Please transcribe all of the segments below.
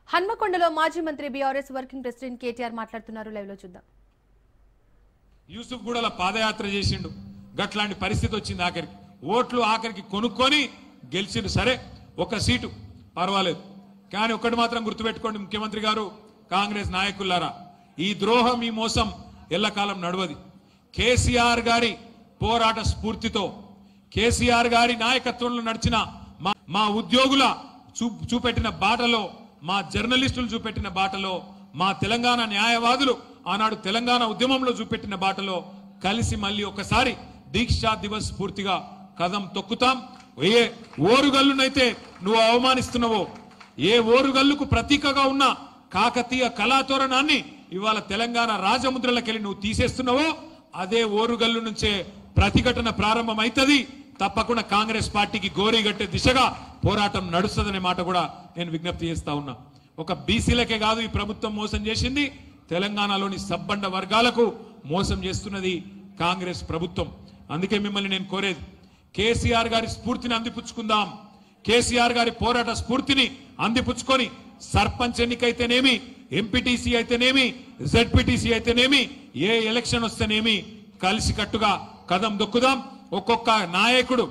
హన్మకొండలో మాజీ మంత్రి BRS working president KTR మాట్లాడుతున్నారు. లైవ్ లో చూద్దాం. యూసుఫ్ గూడల పాదయాత్ర చేసిండు, గట్లాంటి పరిస్థితి వచ్చింది. ఓట్లు ఆఖరికి కొనుక్కొని గెలిచిండు. సరే, ఒక సీటు పర్వాలేదు, కానీ ఒకటి మాత్రం గుర్తుపెట్టుకోండి ముఖ్యమంత్రి గారు, కాంగ్రెస్ నాయకులారా, ఈ ద్రోహం ఈ మోసం ఎల్లకాలం నడవది. కేసీఆర్ గారి పోరాట స్ఫూర్తితో, కేసీఆర్ గారి నాయకత్వంలో నడిచిన మా ఉద్యోగుల చూపెట్టిన బాటలో, మా జర్నలిస్టులు చూపెట్టిన బాటలో, మా తెలంగాణ న్యాయవాదులు ఆనాడు తెలంగాణ ఉద్యమంలో చూపెట్టిన బాటలో కలిసి మళ్ళీ ఒకసారి దీక్షా దివస్ స్ఫూర్తిగా కదం తొక్కుతాం. ఏ ఓరుగల్లునైతే నువ్వు అవమానిస్తున్నావో, ఏ ఓరుగల్లుకు ప్రతీకగా ఉన్న కాకతీయ కళాతోరణాన్ని ఇవాళ తెలంగాణ రాజముద్రలకెళ్ళి నువ్వు తీసేస్తున్నావో, అదే ఓరుగల్లు నుంచే ప్రతిఘటన ప్రారంభమైతది. తప్పకుండా కాంగ్రెస్ పార్టీకి గోరీగట్టే దిశగా పోరాటం నడుస్తుందనే మాట కూడా నేను విజ్ఞప్తి చేస్తా ఉన్నా. ఒక బీసీలకే కాదు ఈ ప్రభుత్వం మోసం చేసింది, తెలంగాణలోని సబ్బండ వర్గాలకు మోసం చేస్తున్నది కాంగ్రెస్ ప్రభుత్వం. అందుకే మిమ్మల్ని నేను కోరేది, కేసీఆర్ గారి స్ఫూర్తిని అందిపుచ్చుకుందాం. కేసీఆర్ గారి పోరాట స్ఫూర్తిని అందిపుచ్చుకొని సర్పంచ్ ఎన్నికైతేనేమి, ఎంపీటీసీ అయితేనేమి, జెడ్పీటీసీ అయితేనేమి, ఏ ఎలక్షన్ వస్తేనేమి కలిసికట్టుగా కదం దొక్కుదాం. ఒక్కొక్క నాయకుడు,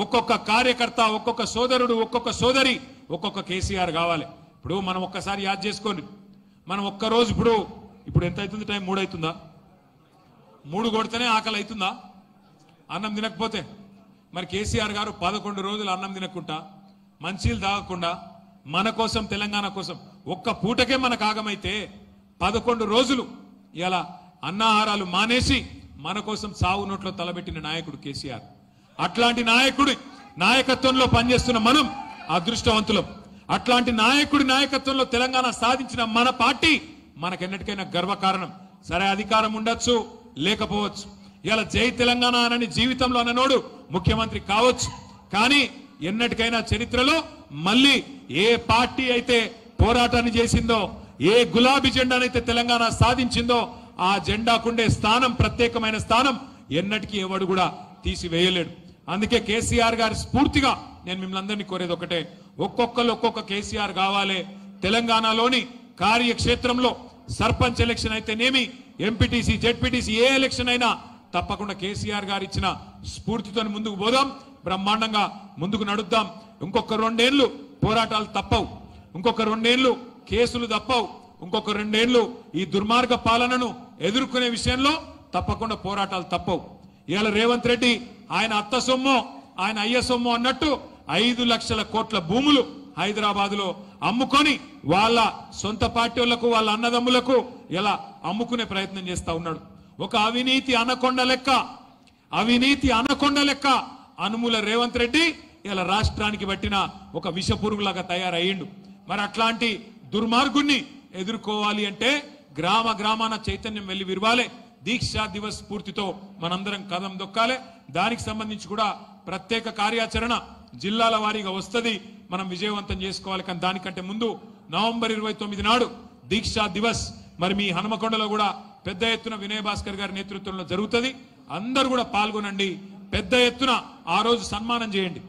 ఒక్కొక్క కార్యకర్త, ఒక్కొక్క సోదరుడు, ఒక్కొక్క సోదరి, ఒక్కొక్క కేసీఆర్ కావాలి. ఇప్పుడు మనం ఒక్కసారి యాద్ చేసుకోండి, మనం ఒక్కరోజు ఇప్పుడు ఎంత అవుతుంది టైం? 3 అవుతుందా? 3 కొడితేనే ఆకలి అవుతుందా అన్నం తినకపోతే? మరి కేసీఆర్ గారు 11 రోజులు అన్నం తినకుండా, మంచీలు తాగకుండా, మన కోసం తెలంగాణ కోసం ఒక్క పూటకే మనకు ఆగమైతే 11 రోజులు ఇలా అన్నాహారాలు మానేసి మన కోసం సావు నోట్లో తలబెట్టిన నాయకుడు కేసీఆర్. అట్లాంటి నాయకుడి నాయకత్వంలో పనిచేస్తున్న మనం అదృష్టవంతులం. అట్లాంటి నాయకుడి నాయకత్వంలో తెలంగాణ సాధించిన మన పార్టీ మనకెన్నటికైనా గర్వకారణం. సరే, అధికారం ఉండొచ్చు, లేకపోవచ్చు. ఇలా జై తెలంగాణ అనని జీవితంలో అన్ననోడు ముఖ్యమంత్రి కావచ్చు, కానీ ఎన్నటికైనా చరిత్రలో మళ్ళీ ఏ పార్టీ అయితే పోరాటాన్ని చేసిందో, ఏ గులాబీ జెండానైతే తెలంగాణ సాధించిందో, ఆ జెండాకుండే స్థానం, ప్రత్యేకమైన స్థానం ఎన్నటికీ ఎవడు కూడా తీసివేయలేడు. అందుకే కేసీఆర్ గారి స్ఫూర్తిగా నేను మిమ్మల్ని అందరినీ కోరేది ఒకటే, ఒక్కొక్కరు ఒక్కొక్క కేసీఆర్ కావాలి. తెలంగాణలోని కార్యక్షేత్రంలో సర్పంచ్ ఎలక్షన్ అయితేనేమి, ఎంపీటీసీ, జెడ్పీటీసీ, ఏ ఎలక్షన్ అయినా తప్పకుండా కేసీఆర్ గారు ఇచ్చిన స్ఫూర్తితో ముందుకు పోదాం, బ్రహ్మాండంగా ముందుకు నడుద్దాం. ఇంకొక 2 ఏళ్లు పోరాటాలు తప్పవు, ఇంకొక 2 ఏళ్లు కేసులు తప్పవు, ఇంకొక 2 ఏళ్లు ఈ దుర్మార్గ పాలనను ఎదుర్కొనే విషయంలో తప్పకుండా పోరాటాలు తప్పవు. ఇవాళ రేవంత్ రెడ్డి ఆయన అత్త సొమ్మో, ఆయన అయ్య సొమ్మో అన్నట్టు 5 లక్షల కోట్ల భూములు హైదరాబాద్ లో అమ్ముకొని వాళ్ళ సొంత పార్టీ వాళ్లకు, వాళ్ళ అన్నదమ్ములకు ఇలా అమ్ముకునే ప్రయత్నం చేస్తా ఉన్నాడు. ఒక అవినీతి అనకొండ లెక్క అనుముల రేవంత్ రెడ్డి ఇలా రాష్ట్రానికి పట్టిన ఒక విషపురుగులాగా తయారయ్యిండు. మరి అట్లాంటి దుర్మార్గుణ్ణి ఎదుర్కోవాలి అంటే గ్రామ గ్రామాన చైతన్యం వెళ్లి విరవాలి. దీక్షా దివస్ స్ఫూర్తితో మనందరం కదం దొక్కాలి. దానికి సంబంధించి కూడా ప్రత్యేక కార్యాచరణ జిల్లాల వారీగా వస్తుంది, మనం విజయవంతం చేసుకోవాలి. కానీ దానికంటే ముందు నవంబర్ 29 నాడు దీక్షా దివస్ మరి మీ హనుమకొండలో కూడా పెద్ద ఎత్తున వినయ్ భాస్కర్ గారి నేతృత్వంలో జరుగుతుంది. అందరూ కూడా పాల్గొనండి, పెద్ద ఎత్తున ఆ రోజు సన్మానం చేయండి.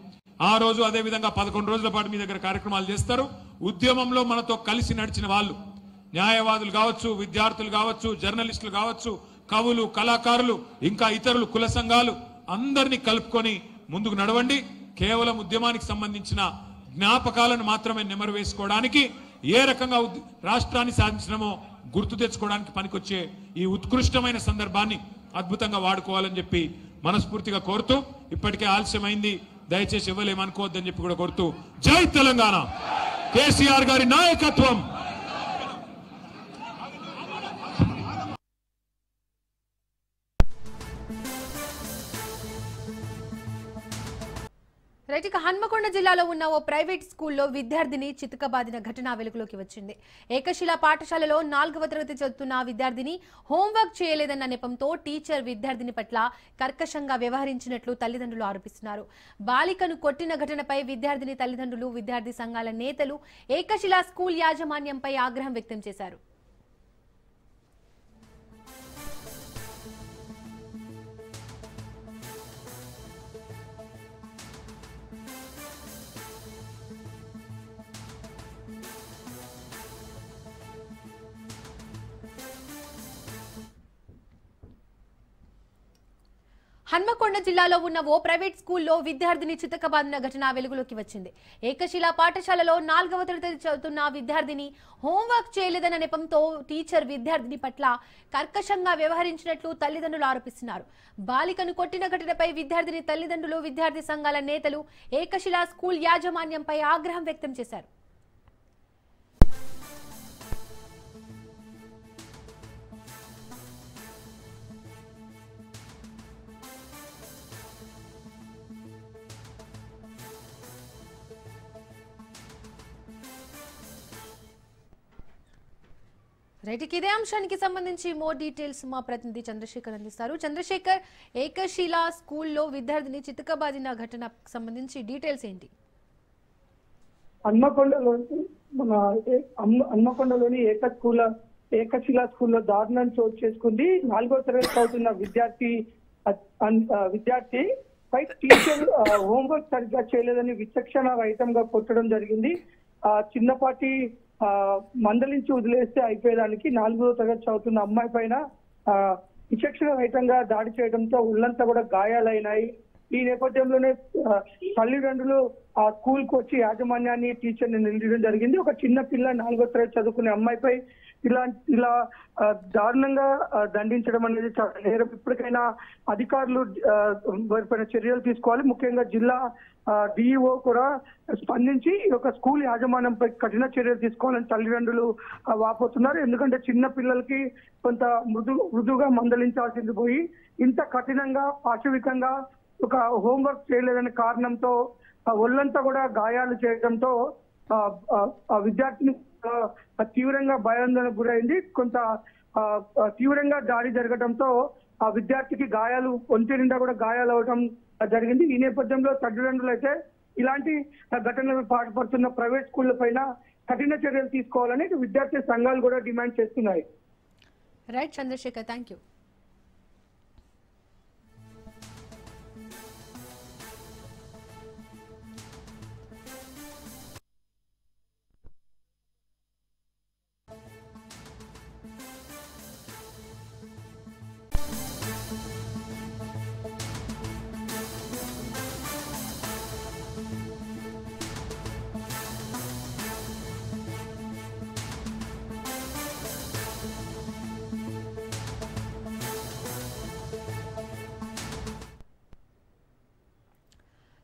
ఆ రోజు అదే విధంగా 11 రోజుల పాటు మీ దగ్గర కార్యక్రమాలు చేస్తారు. ఉద్యమంలో మనతో కలిసి నడిచిన వాళ్ళు, న్యాయవాదులు కావచ్చు, విద్యార్థులు కావచ్చు, జర్నలిస్టులు కావచ్చు, కవులు, కళాకారులు, ఇంకా ఇతరులు, కుల సంఘాలు, అందరినీ కలుపుకొని ముందుకు నడవండి. కేవలం ఉద్యమానికి సంబంధించిన జ్ఞాపకాలను మాత్రమే నెమరు వేసుకోవడానికి, ఏ రకంగా రాష్ట్రాన్ని సాధించినమో గుర్తు తెచ్చుకోవడానికి పనికొచ్చే ఈ ఉత్కృష్టమైన సందర్భాన్ని అద్భుతంగా వాడుకోవాలని చెప్పి మనస్ఫూర్తిగా కోరుతూ, ఇప్పటికే ఆలస్యమైంది, దయచేసి ఇవ్వలేమనుకోవద్దని చెప్పి కూడా కోరుతూ, జై తెలంగాణ, కేసీఆర్ గారి నాయకత్వం. రైట్, హన్మకొండ జిల్లాలో ఉన్న ఓ ప్రైవేట్ స్కూల్లో విద్యార్థిని చితకబాదిన ఘటన వెలుగులోకి వచ్చింది. ఏకశిలా పాఠశాలలో 4వ తరగతి చదువుతున్న విద్యార్థిని హోంవర్క్ చేయలేదన్న నెపంతో టీచర్ విద్యార్థిని పట్ల కర్కశంగా వ్యవహరించినట్లు తల్లిదండ్రులు ఆరోపిస్తున్నారు. బాలికను కొట్టిన ఘటనపై విద్యార్థిని తల్లిదండ్రులు, విద్యార్థి సంఘాల నేతలు ఏకశిలా స్కూల్ యాజమాన్యంపై ఆగ్రహం వ్యక్తం చేశారు. హన్మకొండ జిల్లాలో ఉన్న ఓ ప్రైవేట్ స్కూల్లో విద్యార్థిని చితకబాదిన ఘటన వెలుగులోకి వచ్చింది. ఏకశిలా పాఠశాలలో 4వ తరగతి చదువుతున్న విద్యార్థిని హోంవర్క్ చేయలేదన్న నెపంతో టీచర్ విద్యార్థిని పట్ల కర్కశంగా వ్యవహరించినట్లు తల్లిదండ్రులు ఆరోపిస్తున్నారు. బాలికను కొట్టిన ఘటనపై విద్యార్థిని తల్లిదండ్రులు, విద్యార్థి సంఘాల నేతలు ఏకశిలా స్కూల్ యాజమాన్యంపై ఆగ్రహం వ్యక్తం చేశారు. రైట్, ఇదే అంశానికి సంబంధించి మోర్ డీటెయిల్స్ మా ప్రతినిధి చంద్రశేఖర్ అందిస్తారు. చంద్రశేఖర్, ఏకశిలా స్కూల్లో విద్యార్థిని చితకబాదిన ఘటనకు సంబంధించి డీటెయిల్స్ ఏంటి? హన్మకొండలోని ఏకశిలా స్కూల్లో దారుణం చోటు చేసుకుంది. 4వ తరగతి చదువుతున్న విద్యార్థి పై టీచర్ హోంవర్క్ సరిగ్గా చేయలేదని విచక్షణ రహితంగా కొట్టడం జరిగింది. చిన్నపాటి మందలించి వదిలేస్తే అయిపోయేదానికి 4వ తరగతి చదువుతున్న అమ్మాయి పైన విచక్షణ రహితంగా దాడి చేయడంతో ఒళ్ళంతా కూడా గాయాలైనాయి. ఈ నేపథ్యంలోనే తల్లిదండ్రులు ఆ స్కూల్ కు వచ్చి యాజమాన్యాన్ని, టీచర్ని నిలదీయడం జరిగింది. ఒక చిన్న పిల్ల 4వ తరగతి చదువుకునే అమ్మాయిపై ఇలా దారుణంగా దండించడం అనేది చాలా నేరం. ఇప్పటికైనా అధికారులు వారిపైన చర్యలు తీసుకోవాలి. ముఖ్యంగా జిల్లా డిఈఓ కూడా స్పందించి ఒక స్కూల్ యాజమాన్యంపై కఠిన చర్యలు తీసుకోవాలని తల్లిదండ్రులు వాపోతున్నారు. ఎందుకంటే చిన్న పిల్లలకి కొంత మృదుగా మందలించాల్సింది పోయి ఇంత కఠినంగా, పాశవికంగా ఒక హోంవర్క్ చేయలేదనే కారణంతో ఒళ్ళంతా కూడా గాయాలు చేయడంతో విద్యార్థిని తీవ్రంగా భయాందోళనకు గురైంది. కొంత తీవ్రంగా దాడి జరగడంతో ఆ విద్యార్థికి గాయాలు, ఒంటి నిండా కూడా గాయాలు అవడం జరిగింది. ఈ నేపథ్యంలో తల్లిదండ్రులు అయితే ఇలాంటి ఘటనలకు పాల్పడుతున్న ప్రైవేట్ స్కూళ్ల పైన కఠిన చర్యలు తీసుకోవాలని విద్యార్థి సంఘాలు కూడా డిమాండ్ చేస్తున్నాయి. Right Chandrashekar, thank you.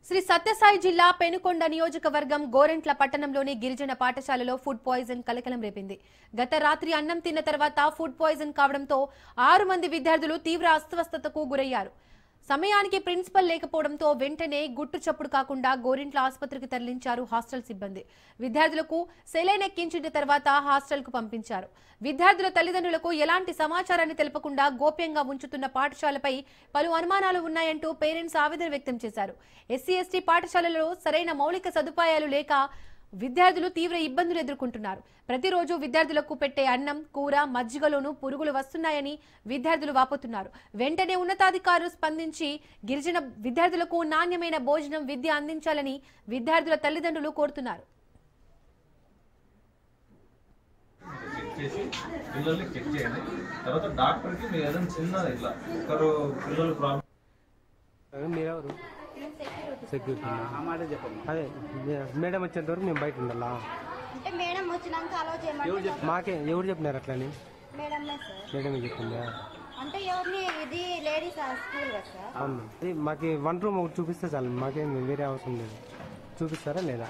Sri Satyasai జిల్లా పెనుకొండ నియోజకవర్గం గోరెంట్ల పట్టణంలోని గిరిజన పాఠశాలలో ఫుడ్ పాయిజన్ కలకలం రేపింది. గత రాత్రి అన్నం తిన్న తర్వాత ఫుడ్ పాయిజన్ కావడంతో 6 మంది విద్యార్థులు తీవ్ర అస్వస్థతకు గురయ్యారు. సమయానికి ప్రిన్సిపల్ లేకపోవడంతో వెంటనే గుట్టు చప్పుడు కాకుండా గోరింట్ల ఆసుపత్రికి తరలించారు హాస్టల్ సిబ్బంది. విద్యార్థులకు సెలైన్ ఎక్కించిన తర్వాత హాస్టల్ కు పంపించారు. విద్యార్థుల తల్లిదండ్రులకు ఎలాంటి సమాచారాన్ని తెలపకుండా గోప్యంగా ఉంచుతున్న పాఠశాలపై పలు అనుమానాలు ఉన్నాయంటూ పేరెంట్స్ ఆవేదన వ్యక్తం చేశారు. ఎస్సీ ఎస్టీ పాఠశాలలో సరైన మౌలిక సదుపాయాలు లేక విద్యార్థులు తీవ్ర ఇబ్బందులు ఎదుర్కొంటున్నారు. ప్రతిరోజు విద్యార్థులకు పెట్టే అన్నం, కూర, మజ్జిగలోనూ పురుగులు వస్తున్నాయని విద్యార్థులు వాపోతున్నారు. వెంటనే ఉన్నతాధికారులు స్పందించి గిరిజన విద్యార్థులకు నాణ్యమైన భోజనం, విద్య అందించాలని విద్యార్థుల తల్లిదండ్రులు కోరుతున్నారు. సెక్యూరిటీ అదే మేడం వచ్చేంత వరకు మేము బయట ఉండాలా? అంటే మేడం వచ్చినాక అలో చేయమని మాకే ఎవరు చెప్పినారు అట్లని? మేడమే చెప్పిందా? అంటే ఎవరిని ఇది లేడీస్ స్కూల్ కదా సార్? అవును, ఇది మాకు 1 రూమ్ ఒకటి చూపిస్తే చాలు, మాకేం వేరే అవసరం లేదు. చూపిస్తారా లేదా?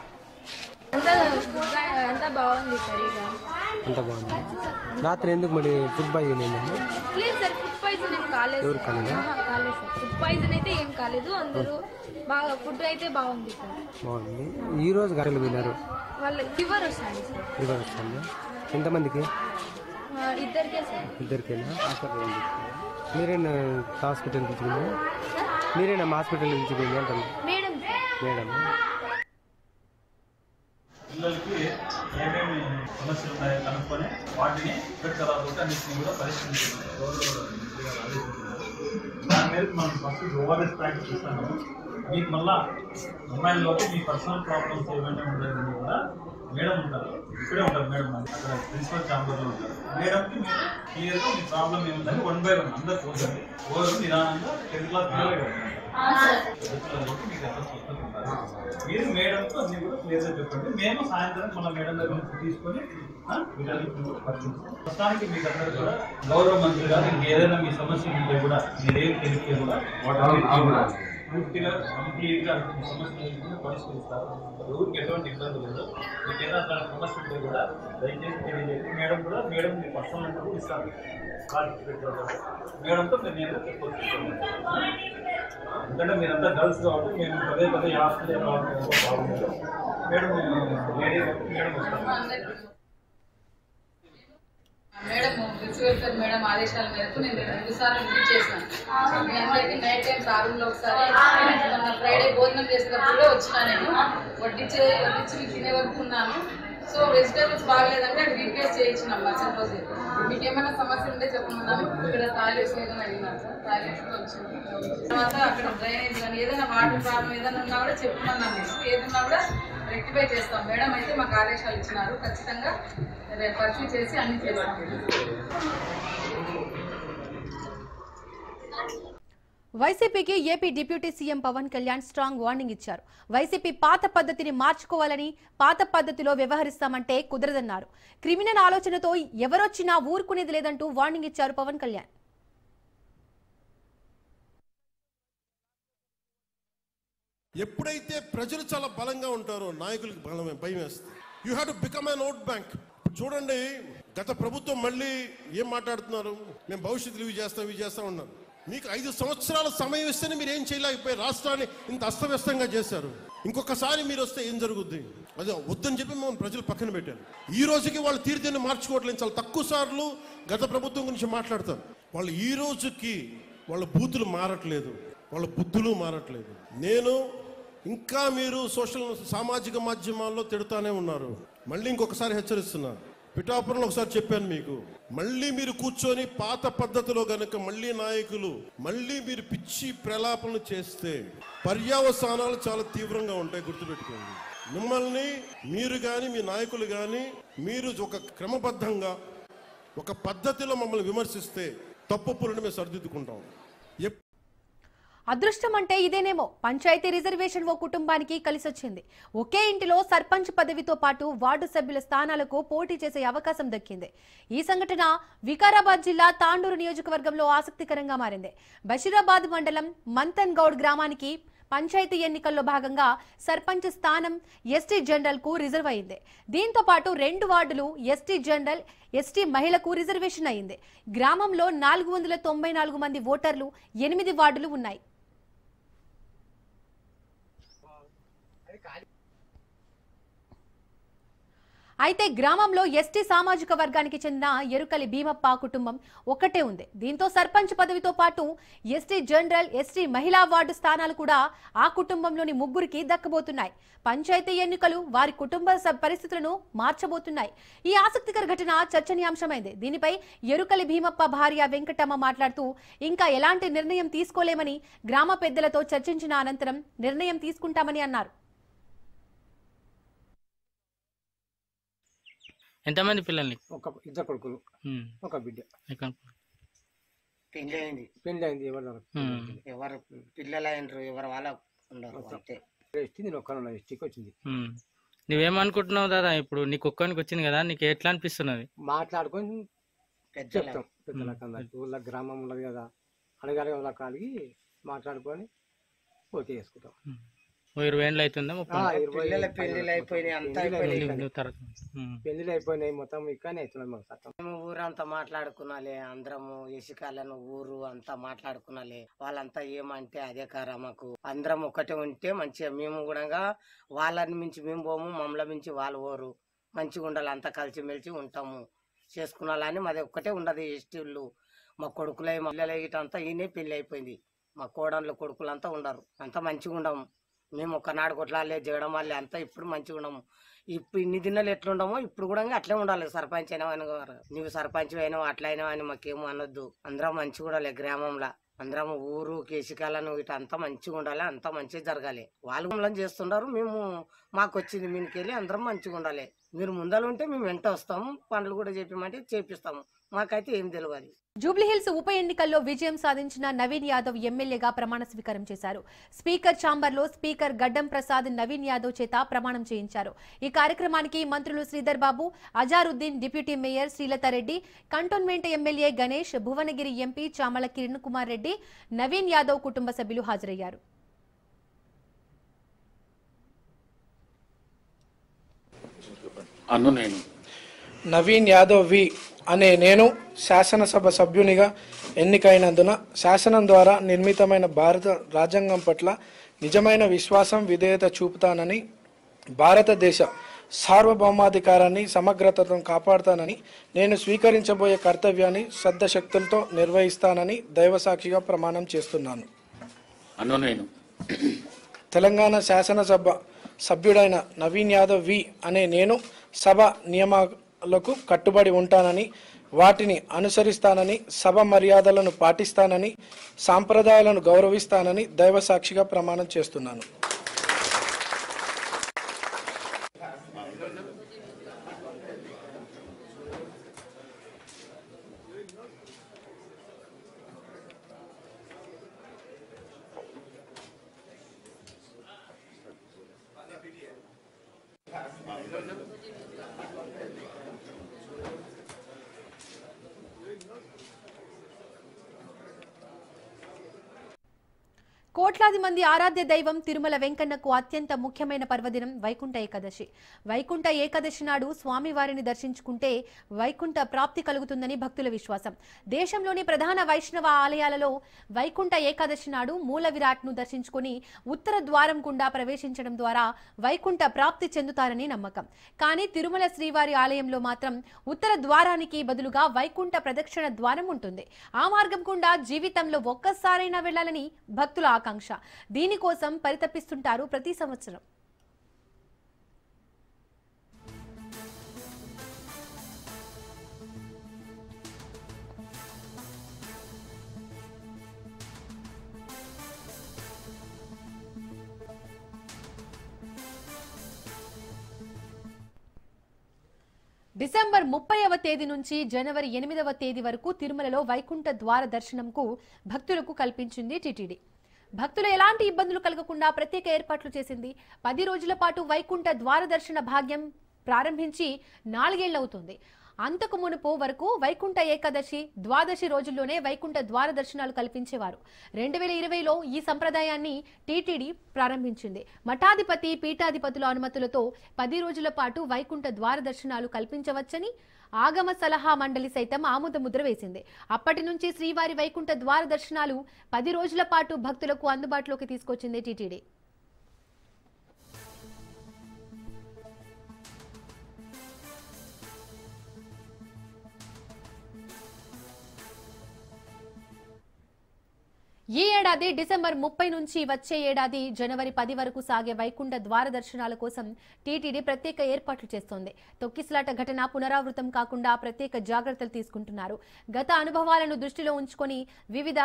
అంతా బాగుంది సార్. ఇక అంత బాగుంది. రాత్రి ఎందుకు మరి ఫుడ్ పాయిజన్ అయిందండి? లేదు సార్, ఫుడ్ పాయిజన్ ఏం కాలేదు. ఎవరు కాలేదా? కాలేదు సార్, ఫుడ్ పాయిజన్ అయితే ఏం కాలేదు. అందరూ బాగా ఫుడ్ అయితే బాగుంది సార్. బాగుంది. ఈ రోజు గంటలు వెళ్ళారు, వాళ్ళు ఫీవర్ వస్తుంది సార్. ఫీవర్ వస్తుంది. ఎంతమందికి? ఇద్దరికే సార్. ఇద్దరికేనా? మీరేనా హాస్పిటల్ తీసుకుంది? మీరేనా హాస్పిటల్ తీసుకుంది అంటారు మేడం? మేడం, పిల్లలకి ఏమేమి సమస్యలు ఉన్నాయో కనుక్కొని వాటిని ఇక్కడికి అన్నింటినీ కూడా పరిష్కరించాలి. దాని మీద మనం ఫస్ట్ ఓఆర్ఎస్ ప్రాక్టీస్ చేస్తాము. మీకు మళ్ళా అమ్మాయిల్లోకి మీ పర్సనల్ ప్రాబ్లమ్స్ ఏమైనా ఉండేది కూడా మేడం ఉంటారు. ఇక్కడే ఉంటారు మేడం, అక్కడ ప్రిన్సిపల్ ఛాంబర్లో ఉంటారు. మేడంకి మీరు క్లియర్గా మీ ప్రాబ్లం ఏముందని 1 by 1 అందరు పోతుంది ఓవర్ నిదానంగా 10th క్లాస్ పిల్లలే మీరు మేడంతో అన్ని కూడా క్లియర్గా చెప్పండి. మేము సాయంత్రం మన మేడం దగ్గర నుంచి తీసుకొని ప్రస్తుతానికి మీకు అందరూ కూడా గౌరవ మంత్రి గారు ఇంకేదైనా మీ సమస్యలు ఉంటే కూడా మీరేం తెలిస్తే కూడా పూర్తిగా కంప్లీట్గా సమస్యలు పరిష్కరిస్తారు. ఊరికి ఎటువంటి ఇబ్బంది లేదు. మీకు ఏదైనా సమస్య ఉంటే కూడా దయచేసి తెలియజేసి మేడం కూడా మేడం మీ పర్సనల్ నెంబర్ కూడా ఇస్తారు. మేడంతో నేను చెప్పుకుంటున్నాను. ఎందుకంటే మీరంతా గర్ల్స్ కాబట్టి మేము పదే పదే హాస్పిటల్ రావడం బాగుంటుంది. మేడం లేడీ మేడం వస్తారు. మేడం ప్రిన్సిపల్ మేడం ఆదేశాల మేరకు నేను 2 సార్లు విజిట్ చేశాను. మీ అందరికీ నైట్ టైం ప్రాబ్లంలో ఒకసారి ఫ్రైడే భోజనం చేసేటప్పుడు వచ్చినా నేను వడ్డించి మీకు తినే వరకు ఉన్నాను. సో వెజిటేబుల్స్ బాగలేదంటే అది రీప్లేస్ చేయించినాం మరుసటి రోజు. మీకు ఏమైనా సమస్య ఉంటే చెప్పమన్నాను. ఇక్కడ టాయిలెట్స్ ఏదైనా అడిగినాను సార్, టాయిలెట్స్ వచ్చింది. తర్వాత అక్కడ డ్రైనేజ్ కానీ ఏదైనా వాటర్ ప్రాబ్లం ఏదైనా ఉన్నా కూడా చెప్పమన్నాను. నేను ఏదన్నా కూడా రెక్టిఫై చేస్తాం. మేడం అయితే మాకు ఆదేశాలు ఇచ్చినారు, ఖచ్చితంగా పర్సూ చేసి అన్ని చేస్తాం. వైసీపీకి AP deputy CM Pawan Kalyan strong warning ఇచ్చారు. వైసీపీ పాత పద్ధతిని మార్చుకోవాలని, పాత పద్ధతిలో వ్యవహరిస్తామంటే కుదరదన్నారు. క్రిమినల్ ఆలోచనతో ఎవరొచ్చినా ఊరుకునేది లేదంటూ వార్నింగ్ ఇచ్చారు పవన్ కళ్యాణ్. ఎప్పుడైతే ప్రజలు చాలా బలంగా ఉంటారో నాయకులకు భయం వేస్తుంది. You have to become an vote bank. చూడండి, గత ప్రభుత్వం మళ్ళీ ఏం మాట్లాడుతున్నారు, మేము భవిష్యత్తులో ఇవి చేస్తాం ఉన్నారు. మీకు 5 సంవత్సరాల సమయం ఇస్తేనే మీరు ఏం చేయలేకపోయి రాష్ట్రాన్ని ఇంత అస్తవ్యస్తంగా చేశారు. ఇంకొకసారి మీరు వస్తే ఏం జరుగుద్ది? అదే వద్దని చెప్పి మేము ప్రజలు పక్కన పెట్టారు. ఈ రోజుకి వాళ్ళు తీర్థాన్ని మార్చుకోవట్లేదు. చాలా తక్కువ సార్లు గత ప్రభుత్వం గురించి మాట్లాడతారు. వాళ్ళు ఈ రోజుకి వాళ్ళ బూతులు మారట్లేదు, వాళ్ళ బుద్ధులు మారట్లేదు. నేను ఇంకా మీరు సామాజిక మాధ్యమాల్లో తిడుతూనే ఉన్నారు. మళ్ళీ ఇంకొకసారి హెచ్చరిస్తున్నా. పిఠాపురంలో ఒకసారి చెప్పాను మీకు, మళ్ళీ మీరు కూర్చొని పాత పద్ధతిలో గనక మళ్ళీ నాయకులు మళ్ళీ మీరు పిచ్చి ప్రలాపనలు చేస్తే పర్యవసానాలు చాలా తీవ్రంగా ఉంటాయి. గుర్తుపెట్టుకోండి. మిమ్మల్ని మీరు కానీ మీ నాయకులు కానీ మీరు ఒక క్రమబద్ధంగా ఒక పద్ధతిలో మమ్మల్ని విమర్శిస్తే తప్పులను మేము సరిదిద్దుకుంటాం. అదృష్టం అంటే ఇదేనేమో. పంచాయతీ రిజర్వేషన్ ఓ కుటుంబానికి కలిసొచ్చింది. ఒకే ఇంటిలో సర్పంచ్ పదవితో పాటు వార్డు సభ్యుల స్థానాలకు పోటీ చేసే అవకాశం దక్కింది. ఈ సంఘటన వికారాబాద్ జిల్లా తాండూరు నియోజకవర్గంలో ఆసక్తికరంగా మారింది. బషీరాబాద్ మండలం మంతన్ గౌడ్ గ్రామానికి పంచాయతీ ఎన్నికల్లో భాగంగా సర్పంచ్ స్థానం ఎస్టీ జనరల్ కు రిజర్వ్ అయింది. దీంతో పాటు 2 వార్డులు ఎస్టీ జనరల్, ఎస్టీ మహిళకు రిజర్వేషన్ అయింది. గ్రామంలో 494 మంది ఓటర్లు, 8 వార్డులు ఉన్నాయి. అయితే గ్రామంలో ఎస్టీ సామాజిక వర్గానికి చెందిన ఎరుకలి భీమప్ప కుటుంబం ఒక్కటే ఉంది. దీంతో సర్పంచ్ పదవితో పాటు ఎస్టీ జనరల్, ఎస్టీ మహిళా వార్డు స్థానాలు కూడా ఆ కుటుంబంలోని 3కి దక్కబోతున్నాయి. పంచాయతీ ఎన్నికలు వారి కుటుంబ పరిస్థితులను మార్చబోతున్నాయి. ఈ ఆసక్తికర ఘటన చర్చనీయాంశమైంది. దీనిపై ఎరుకలి భీమప్ప భార్య వెంకటమ్మ మాట్లాడుతూ, ఇంకా ఎలాంటి నిర్ణయం తీసుకోలేమని గ్రామ పెద్దలతో చర్చించిన అనంతరం నిర్ణయం తీసుకుంటామని అన్నారు. ఎంతమంది పిల్లల్ని? 2 కొడుకులు, 1 బిడ్డ. పెళ్ళి అయింది. ఎవరు పిల్లలు అయినరు, ఎవరు వాళ్ళ నేను ఒక్కనే ఎస్టీకి వచ్చింది. నువ్వేమనుకుంటున్నావు దాదా? ఇప్పుడు నీకు ఒక్కనికి వచ్చింది కదా, నీకు ఎట్లా అనిపిస్తున్నది? మాట్లాడుకొని చెప్తాం. పెద్దలకి ఊళ్ళ గ్రామం ఉన్నది కదా, అడగాలి వాళ్ళ కాలికి మాట్లాడుకొని పోటీ చేసుకుంటాం. 20 ఏళ్ళు అవుతుందా? పెళ్లిళ్ళు అయిపోయినాయి మొత్తం. ఇక్కడనే అవుతున్నాం. ఊరంతా మాట్లాడుకున్నాలే, అందరము ఇసుకాలను ఊరు అంతా మాట్లాడుకున్నాలే. వాళ్ళంతా ఏమంటే అదే కారా, మాకు అందరం ఒకటే ఉంటే మంచిగా, మేము కూడా వాళ్ళని మించి మేము పోము, మమ్మల్ని మించి వాళ్ళు పోరు, మంచిగా ఉండాలి, అంతా కలిసిమెలిసి ఉంటాము చేసుకున్నాలని. మాది ఒక్కటే ఉండదు. ఎస్టీళ్ళు మా కొడుకులే మల్లెల ఇటంతా ఈయనే పెళ్లి అయిపోయింది. మా కోడళ్ళు కొడుకులంతా ఉండరు, అంతా మంచిగా ఉండము. మేము ఒక్కనాడు కొట్లాలే చేయడం వల్ల అంతా ఇప్పుడు మంచిగా ఉండము. ఇప్పుడు ఇన్ని దినాలు ఎట్లుండమో ఇప్పుడు కూడా అట్లే ఉండాలి. సర్పంచ్ అయినా నువ్వు సర్పంచ్ అయినావు అట్లా అయినావు అని మాకేమో అనొద్దు. అందరం మంచిగా ఉండాలి. గ్రామంలో అందరం ఊరు కేసికాలను ఇటు అంతా మంచిగా ఉండాలి, అంతా మంచిగా జరగాలి. వాళ్ళు చేస్తున్నారు, మేము మాకు వచ్చింది మీదకెళ్ళి అందరం మంచిగా ఉండాలి. మీరు ముందర ఉంటే మేము వెంట వస్తాము, పనులు కూడా చెప్పమంటే చేపిస్తాము. మాకైతే ఏం తెలియదు. జూబ్లీహిల్స్ ఉప ఎన్నికల్లో విజయం సాధించిన నవీన్ యాదవ్ ఎమ్మెల్యేగా ప్రమాణ స్వీకారం చేశారు. స్పీకర్ ఛాంబర్లో స్పీకర్ గడ్డం ప్రసాద్ నవీన్ యాదవ్ చేత ప్రమాణం చేయించారు. ఈ కార్యక్రమానికి మంత్రులు Sridhar Babu, Azharuddin, deputy mayor Srilatha Reddy, cantonment MLA Ganesh, Bhuvanagiri MP Chamala Kiran Kumar Reddy, Naveen Yadav కుటుంబ సభ్యులు హాజరయ్యారు. నవీన్ యాదవ్ వి అనే నేను శాసనసభ సభ్యునిగా ఎన్నికైనందున శాసనం ద్వారా నిర్మితమైన భారత రాజ్యాంగం పట్ల నిజమైన విశ్వాసం, విధేయత చూపుతానని, భారతదేశ సార్వభౌమాధికారాన్ని, సమగ్రతను కాపాడుతానని, నేను స్వీకరించబోయే కర్తవ్యాన్ని శ్రద్ధశక్తులతో నిర్వహిస్తానని దైవసాక్షిగా ప్రమాణం చేస్తున్నాను. తెలంగాణ శాసనసభ సభ్యుడైన నవీన్ యాదవ్ వి అనే నేను సభ నియమాలకు కట్టుబడి ఉంటానని, వాటిని అనుసరిస్తానని, సభ మర్యాదలను పాటిస్తానని, సాంప్రదాయాలను గౌరవిస్తానని దైవసాక్షిగా ప్రమాణం చేస్తున్నాను. కోట్లాది మంది ఆరాధ్య దైవం తిరుమల వెంకన్నకు అత్యంత ముఖ్యమైన పర్వదినం వైకుంఠ ఏకాదశి. వైకుంఠ ఏకాదశి నాడు స్వామివారిని దర్శించుకుంటే వైకుంఠ ప్రాప్తి కలుగుతుందని భక్తుల విశ్వాసం. దేశంలోని ప్రధాన వైష్ణవ ఆలయాలలో వైకుంఠ ఏకాదశి నాడు మూల విరాట్ను దర్శించుకుని ఉత్తర ద్వారం గుండా ప్రవేశించడం ద్వారా వైకుంఠ ప్రాప్తి చెందుతారని నమ్మకం. కానీ తిరుమల శ్రీవారి ఆలయంలో మాత్రం ఉత్తర ద్వారానికి బదులుగా వైకుంఠ ప్రదక్షిణ ద్వారం ఉంటుంది. ఆ మార్గం గుండా జీవితంలో ఒక్కసారైనా వెళ్లాలని భక్తుల ఆకాంక్ష. దీనికోసం పరితపిస్తుంటారు ప్రతి సంవత్సరం. డిసెంబర్ 30వ తేదీ నుంచి జనవరి 8వ తేదీ వరకు తిరుమలలో వైకుంఠ ద్వార దర్శనంకు భక్తులకు కల్పించింది టీటీడీ. భక్తులు ఎలాంటి ఇబ్బందులు కలగకుండా ప్రత్యేక ఏర్పాట్లు చేసింది. 10 రోజుల పాటు వైకుంఠ ద్వార దర్శన భాగ్యం ప్రారంభించి 4 ఏళ్లవుతుంది. అంతకు మునుపు వరకు వైకుంఠ ఏకాదశి, ద్వాదశి రోజుల్లోనే వైకుంఠ ద్వార దర్శనాలు కల్పించేవారు. 2020లో ఈ సంప్రదాయాన్ని టీటీడీ ప్రారంభించింది. మఠాధిపతి, పీఠాధిపతుల అనుమతులతో 10 రోజుల పాటు వైకుంఠ ద్వార దర్శనాలు కల్పించవచ్చని ఆగమ సలహా మండలి సైతం ఆమోద ముద్ర వేసింది. అప్పటి నుంచి శ్రీవారి వైకుంఠ ద్వార దర్శనాలు 10 రోజుల పాటు భక్తులకు అందుబాటులోకి తీసుకొచ్చింది టీటీడీ. ఈ ఏడాది డిసెంబర్ 30 నుంచి వచ్చే ఏడాది జనవరి 10 వరకు సాగే వైకుంఠ ద్వార దర్శనాల కోసం టీటీడీ ప్రత్యేక ఏర్పాట్లు చేస్తోంది. తొక్కిసలాట ఘటన పునరావృతం కాకుండా ప్రత్యేక జాగ్రత్తలు తీసుకుంటున్నారు. గత అనుభవాలను దృష్టిలో ఉంచుకొని వివిధ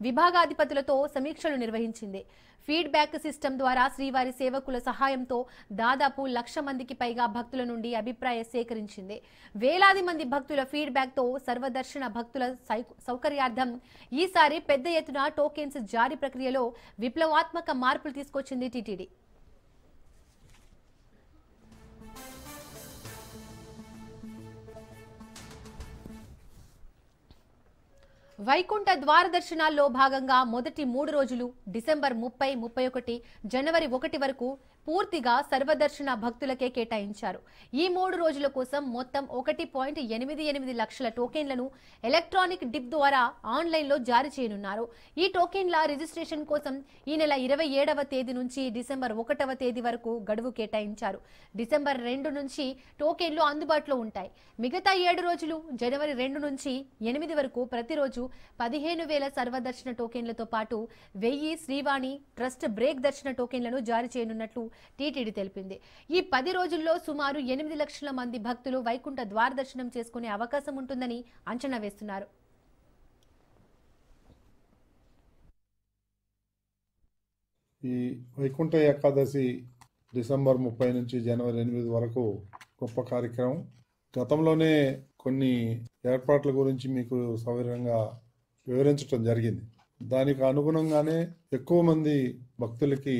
విభాగాధిపతులతో సమీక్షలు నిర్వహించింది. ఫీడ్బ్యాక్ సిస్టమ్ ద్వారా శ్రీవారి సేవకుల సహాయంతో దాదాపు 1,00,000 మందికి పైగా భక్తుల నుండి అభిప్రాయం సేకరించింది. వేలాది మంది భక్తుల ఫీడ్బ్యాక్తో సర్వదర్శన భక్తుల సౌకర్యార్థం ఈసారి పెద్ద ఎత్తున టోకెన్స్ జారీ ప్రక్రియలో విప్లవాత్మక మార్పులు తీసుకొచ్చింది టీటీడీ. వైకుంఠ ద్వార దర్శనాల్లో భాగంగా మొదటి 3 రోజులు డిసెంబర్ 30, 31, జనవరి 1 వరకు పూర్తిగా సర్వదర్శన భక్తులకే కేటాయించారు. ఈ 3 రోజుల కోసం మొత్తం 1.88 లక్షల టోకెన్లను ఎలక్ట్రానిక్ డిప్ ద్వారా ఆన్లైన్లో జారీ చేయనున్నారు. ఈ టోకెన్ల రిజిస్ట్రేషన్ కోసం ఈ నెల 27వ తేదీ నుంచి డిసెంబర్ 1వ తేదీ వరకు గడువు కేటాయించారు. డిసెంబర్ 2 నుంచి టోకెన్లు అందుబాటులో ఉంటాయి. మిగతా 7 రోజులు జనవరి 2 నుంచి 8 వరకు ప్రతిరోజు 15,000 సర్వదర్శన టోకెన్లతో పాటు 1000 శ్రీవాణి ట్రస్ట్ బ్రేక్ దర్శన టోకెన్లను జారీ చేయనున్నట్లు టీటీడీ తెలిపింది. ఈ 10 రోజుల్లో సుమారు 8 లక్షల మంది భక్తులు వైకుంఠ ద్వార దర్శనం చేసుకునే అవకాశం ఉంటుందని అంచనా వేస్తున్నారు. ఈ వైకుంఠ ఏకాదశి డిసెంబర్ 30 నుంచి జనవరి 8 వరకు గొప్ప కార్యక్రమం. గతంలోనే కొన్ని ఏర్పాట్ల గురించి మీకు సవివరంగా వివరించడం జరిగింది. దానికి అనుగుణంగానే ఎక్కువ మంది భక్తులకి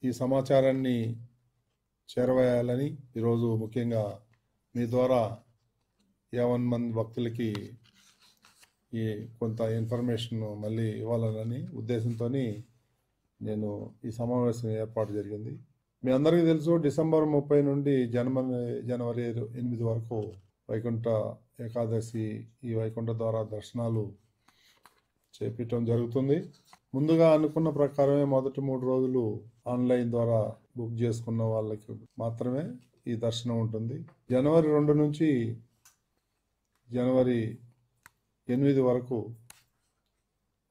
ఈ సమాచారాన్ని చేరవేయాలని ఈరోజు ముఖ్యంగా మీ ద్వారా 50 మంది భక్తులకి ఈ కొంత ఇన్ఫర్మేషన్ మళ్ళీ ఇవ్వాలని ఉద్దేశంతో నేను ఈ సమావేశం ఏర్పాటు జరిగింది. మీ అందరికీ తెలుసు, డిసెంబర్ 30 నుండి జనవరి 8 వరకు వైకుంఠ ఏకాదశి, ఈ వైకుంఠ ద్వారా దర్శనాలు చేపించడం జరుగుతుంది. ముందుగా అనుకున్న ప్రకారమే మొదటి 3 రోజులు ఆన్లైన్ ద్వారా బుక్ చేసుకున్న వాళ్ళకి మాత్రమే ఈ దర్శనం ఉంటుంది. జనవరి 2 నుంచి జనవరి 8 వరకు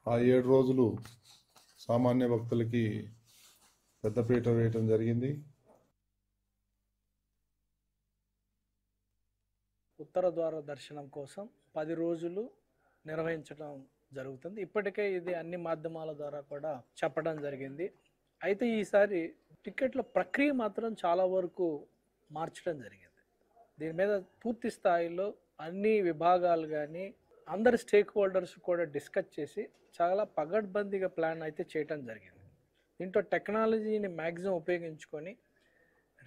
ఆ 7 రోజులు సామాన్య భక్తులకి పెద్దపీట వేయటం జరిగింది. ఉత్తర ద్వార దర్శనం కోసం 10 రోజులు నిర్వహించడం జరుగుతుంది. ఇప్పటికే ఇది అన్ని మాధ్యమాల ద్వారా కూడా చెప్పడం జరిగింది. అయితే ఈసారి టికెట్ల ప్రక్రియ మాత్రం చాలా వరకు మార్చడం జరిగింది. దీని మీద పూర్తి స్థాయిలో అన్ని విభాగాలు కానీ అందరి స్టేక్ హోల్డర్స్ కూడా డిస్కస్ చేసి చాలా పగడ్బందీగా ప్లాన్ అయితే చేయడం జరిగింది. దీంట్లో టెక్నాలజీని మ్యాక్సిమం ఉపయోగించుకొని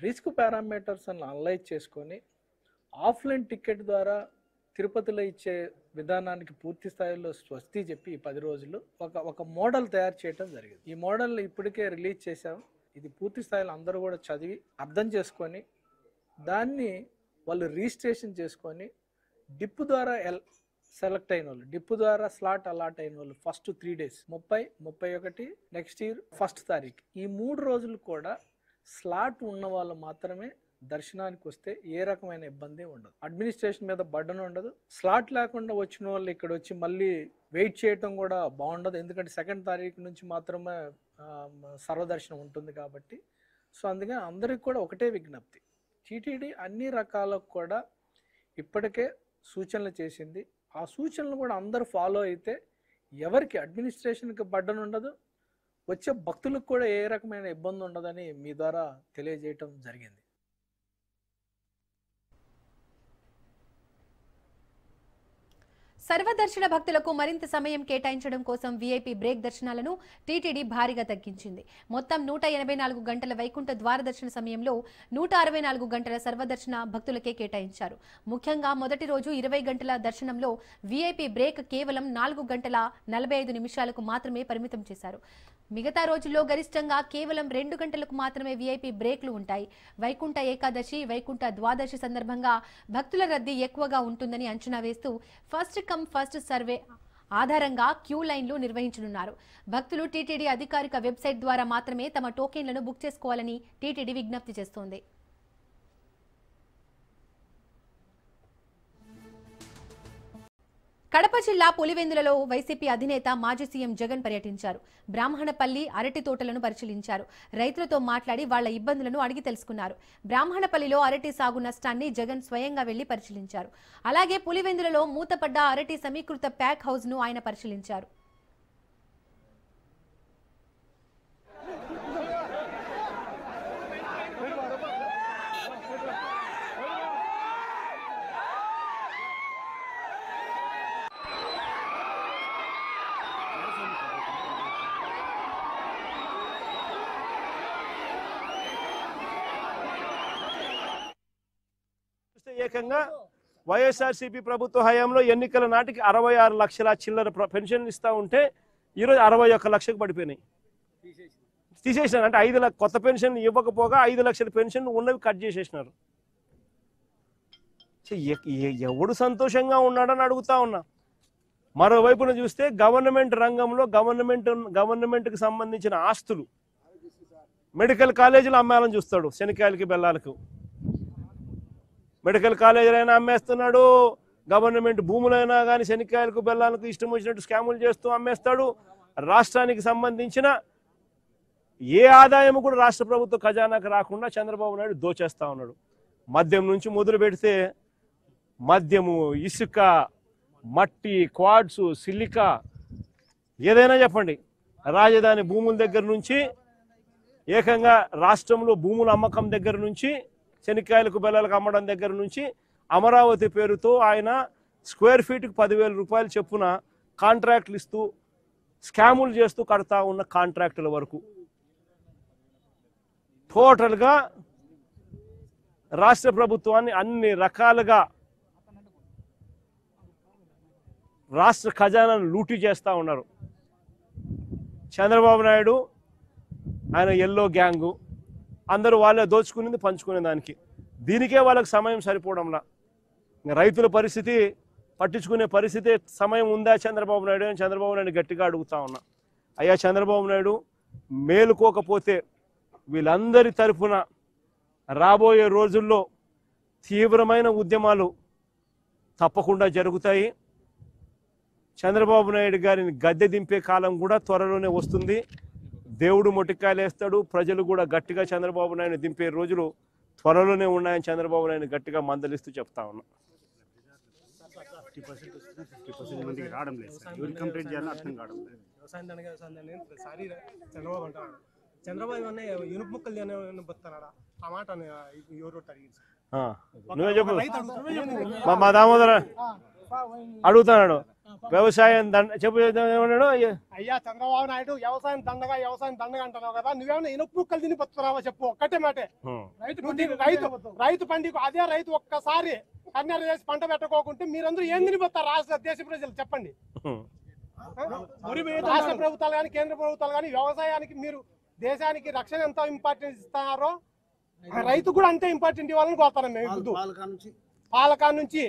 రిస్క్ పారామీటర్స్ అని అనలైజ్ చేసుకొని ఆఫ్లైన్ టికెట్ ద్వారా తిరుపతిలో ఇచ్చే విధానానికి పూర్తి స్థాయిలో స్వస్తి చెప్పి ఈ 10 రోజులు ఒక మోడల్ తయారు చేయడం జరిగింది. ఈ మోడల్ ఇప్పటికే రిలీజ్ చేశాం. ఇది పూర్తి స్థాయిలో అందరూ కూడా చదివి అర్థం చేసుకొని దాన్ని వాళ్ళు రిజిస్ట్రేషన్ చేసుకొని డిప్ ద్వారా సెలెక్ట్ అయిన వాళ్ళు, డిప్ ద్వారా స్లాట్ అలాట్ అయిన వాళ్ళు first 3 days 30, 31 next year 1st తారీఖు ఈ 3 రోజులు కూడా స్లాట్ ఉన్న వాళ్ళు మాత్రమే దర్శనానికి వస్తే ఏ రకమైన ఇబ్బంది ఉండదు. అడ్మినిస్ట్రేషన్ మీద బర్డన్ ఉండదు. స్లాట్ లేకుండా వచ్చిన వాళ్ళు ఇక్కడ వచ్చి మళ్ళీ వెయిట్ చేయటం కూడా బాగుండదు. ఎందుకంటే 2nd తారీఖు నుంచి మాత్రమే సర్వదర్శనం ఉంటుంది కాబట్టి. సో అందుకని అందరికి కూడా ఒకటే విజ్ఞప్తి, టీటీడీ అన్ని రకాలకు కూడా ఇప్పటికే సూచనలు చేసింది. ఆ సూచనలు కూడా అందరూ ఫాలో అయితే ఎవరికి అడ్మినిస్ట్రేషన్కి బర్డన్ ఉండదు, వచ్చే భక్తులకు కూడా ఏ రకమైన ఇబ్బంది ఉండదని మీ ద్వారా తెలియజేయటం జరిగింది. సర్వదర్శన భక్తులకు మరింత సమయం కేటాయించడం కోసం వీఐపీ బ్రేక్ దర్శనాలను టీటీడీ భారీగా తగ్గించింది. మొత్తం 184 గంటల వైకుంఠ ద్వార దర్శన సమయంలో 164 గంటల సర్వదర్శన భక్తులకే కేటాయించారు. ముఖ్యంగా మొదటి రోజు 20 గంటల దర్శనంలో వీఐపీ బ్రేక్ కేవలం 4 గంటల 45 నిమిషాలకు మాత్రమే పరిమితం చేశారు. మిగతా రోజుల్లో గరిష్టంగా కేవలం 2 గంటలకు మాత్రమే వీఐపీ బ్రేక్లు ఉంటాయి. వైకుంఠ ఏకాదశి, వైకుంఠ ద్వాదశి సందర్భంగా భక్తుల రద్దీ ఎక్కువగా ఉంటుందని అంచనా వేస్తూ ఫస్ట్ కమ్ ఫస్ట్ సర్వే ఆధారంగా క్యూ లైన్లు నిర్వహించనున్నారు. భక్తులు టీటీడీ అధికారిక వెబ్సైట్ ద్వారా మాత్రమే తమ టోకెన్లను బుక్ చేసుకోవాలని టీటీడీ విజ్ఞప్తి చేస్తోంది. కడప జిల్లా పులివెందులలో వైసీపీ అధినేత మాజీ సీఎం జగన్ పర్యటించారు. బ్రాహ్మణపల్లి అరటి తోటలను పరిశీలించారు. రైతులతో మాట్లాడి వాళ్ల ఇబ్బందులను అడిగి తెలుసుకున్నారు. బ్రాహ్మణపల్లిలో అరటి సాగు నష్టాన్ని జగన్ స్వయంగా వెళ్లి పరిశీలించారు. అలాగే పులివెందులలో మూతపడ్డ అరటి సమీకృత ప్యాక్ హౌస్ ను ఆయన పరిశీలించారు. ఏకంగా వైఎస్ఆర్సీపీ ప్రభుత్వ హయాంలో ఎన్నికల నాటికి 66 లక్షల చిల్లర పెన్షన్ ఇస్తా ఉంటే ఈరోజు 61 లక్షకు పడిపోయినాయి. తీసేసినారు. అంటే 5 లక్షల కొత్త పెన్షన్ ఇవ్వకపోగా 5 లక్షల పెన్షన్ ఉన్నవి కట్ చేసేసినారు. ఎవడు సంతోషంగా ఉన్నాడని అడుగుతా ఉన్నా. మరోవైపున చూస్తే గవర్నమెంట్ రంగంలో గవర్నమెంట్కి సంబంధించిన ఆస్తులు మెడికల్ కాలేజీలు అమ్మాలని చూస్తాడు. శనికాయలకి బెల్లాలకు మెడికల్ కాలేజీలైనా అమ్మేస్తున్నాడు. గవర్నమెంట్ భూములైనా కానీ శనికాయలకు బెల్లాలకు ఇష్టం వచ్చినట్టు స్కాములు చేస్తూ అమ్మేస్తాడు. రాష్ట్రానికి సంబంధించిన ఏ ఆదాయం కూడా రాష్ట్ర ప్రభుత్వ ఖజానాకు రాకుండా చంద్రబాబు నాయుడు దోచేస్తా ఉన్నాడు. మద్యం నుంచి మొదలు పెడితే మద్యము, ఇసుక, మట్టి, క్వాడ్స్, సిలికా ఏదైనా చెప్పండి, రాజధాని భూముల దగ్గర నుంచి ఏకంగా రాష్ట్రంలో భూముల అమ్మకం దగ్గర నుంచి శనక్కాయలకు బెల్లాలకు అమ్మడం దగ్గర నుంచి అమరావతి పేరుతో ఆయన స్క్వేర్ ఫీట్కి 10,000 రూపాయలు చొప్పున కాంట్రాక్టులు ఇస్తూ స్కాములు చేస్తూ కడతా ఉన్న కాంట్రాక్టుల వరకు టోటల్గా రాష్ట్ర ప్రభుత్వాన్ని అన్ని రకాలుగా రాష్ట్ర ఖజానాను లూటీ చేస్తూ ఉన్నారు. చంద్రబాబు నాయుడు ఆయన ఎల్లో గ్యాంగు అందరూ వాళ్ళే దోచుకునేది పంచుకునే దానికి, దీనికే వాళ్ళకి సమయం సరిపోవడంలా. రైతుల పరిస్థితి పట్టించుకునే పరిస్థితి సమయం ఉందా చంద్రబాబు నాయుడు అని చంద్రబాబు నాయుడు గట్టిగా అడుగుతా ఉన్నా. అయ్యా చంద్రబాబు నాయుడు మేలుకోకపోతే వీళ్ళందరి తరఫున రాబోయే రోజుల్లో తీవ్రమైన ఉద్యమాలు తప్పకుండా జరుగుతాయి. చంద్రబాబు నాయుడు గారిని గద్దె దింపే కాలం కూడా త్వరలోనే వస్తుంది. దేవుడు మొటికాయలు వేస్తాడు, ప్రజలు కూడా గట్టిగా చంద్రబాబు నాయుడు దింపే రోజులు త్వరలోనే ఉన్నాయని చంద్రబాబు నాయుడు గట్టిగా మందలిస్తూ చెప్తా ఉన్నా. నువ్వే చెప్పు. మా దామోదర అడుగుతున్నాడు వ్యవసాయం చెప్పు ఏమన్నాడు. అయ్యా చంద్రబాబు నాయుడు వ్యవసాయం దండగా అంటున్నావు కదా, నువ్వేమన్నా ఇనుపు ముక్కలు తిని బతున్నావా చెప్పు, ఒక్కటే మాటే. రైతు పండికు అదే రైతు ఒక్కసారి కన్నెర చేసి పంట పెట్టకోకుంటే మీరందరూ ఏం తినిపోతారు రాష్ట్ర దేశ ప్రజలు చెప్పండి. రాష్ట్ర ప్రభుత్వాలు కానీ కేంద్ర ప్రభుత్వాలు కానీ వ్యవసాయానికి మీరు దేశానికి రక్షణ ఎంత ఇంపార్టెన్స్ ఇస్తున్నారో రైతు కూడా అంతే ఇంపార్టెంట్ ఇవ్వాలని కోరుతాను మేము. పాలకా నుంచి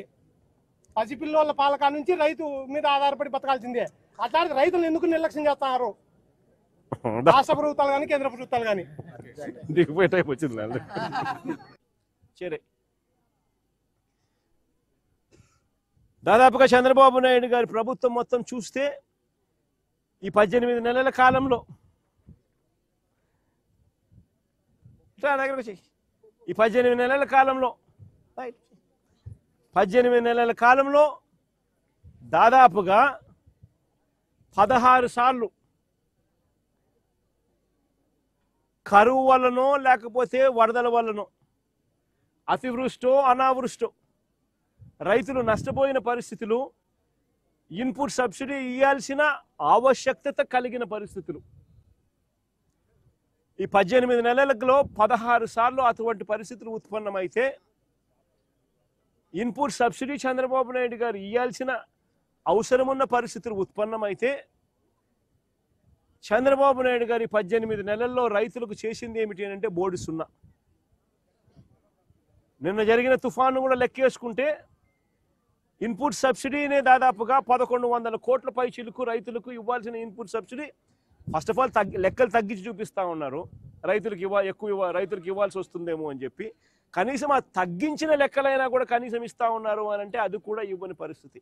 పసిపిల్లల పాలకా నుంచి రైతు మీద ఆధారపడి బతకాల్సిందే. అట్లాంటి రైతులు ఎందుకు నిర్లక్ష్యం చేస్తున్నారు రాష్ట్ర ప్రభుత్వాలు కానీ కేంద్ర ప్రభుత్వాలు కానీ. దాదాపుగా చంద్రబాబు నాయుడు గారి ప్రభుత్వం మొత్తం చూస్తే ఈ 18 నెలల కాలంలో ఈ 18 నెలల కాలంలో దాదాపుగా 16 సార్లు కరువు వల్లనో లేకపోతే వరదల వల్లనో అతివృష్టో అనావృష్టో రైతులు నష్టపోయిన పరిస్థితులు, ఇన్పుట్ సబ్సిడీ ఇవ్వాల్సిన ఆవశ్యకత కలిగిన పరిస్థితులు. ఈ 18 నెలలలో 16 సార్లు అటువంటి పరిస్థితులు ఉత్పన్నమైతే ఇన్పుట్ సబ్సిడీ చంద్రబాబు నాయుడు గారు ఇవ్వాల్సిన అవసరమున్న పరిస్థితులు ఉత్పన్నమైతే చంద్రబాబు నాయుడు గారి 18 నెలల్లో రైతులకు చేసింది ఏమిటి అంటే బోర్డు సున్నా. నిన్న జరిగిన తుఫాను కూడా లెక్కేసుకుంటే ఇన్పుట్ సబ్సిడీనే దాదాపుగా 1100 కోట్ల పైచిలకు రైతులకు ఇవ్వాల్సిన input subsidy first of all లెక్కలు తగ్గించి చూపిస్తా ఉన్నారు. రైతులకు రైతులకు ఇవ్వాల్సి వస్తుందేమో అని చెప్పి కనీసం ఆ తగ్గించిన లెక్కలైనా కూడా కనీసం ఇస్తా ఉన్నారు అని అంటే అది కూడా ఇవ్వని పరిస్థితి.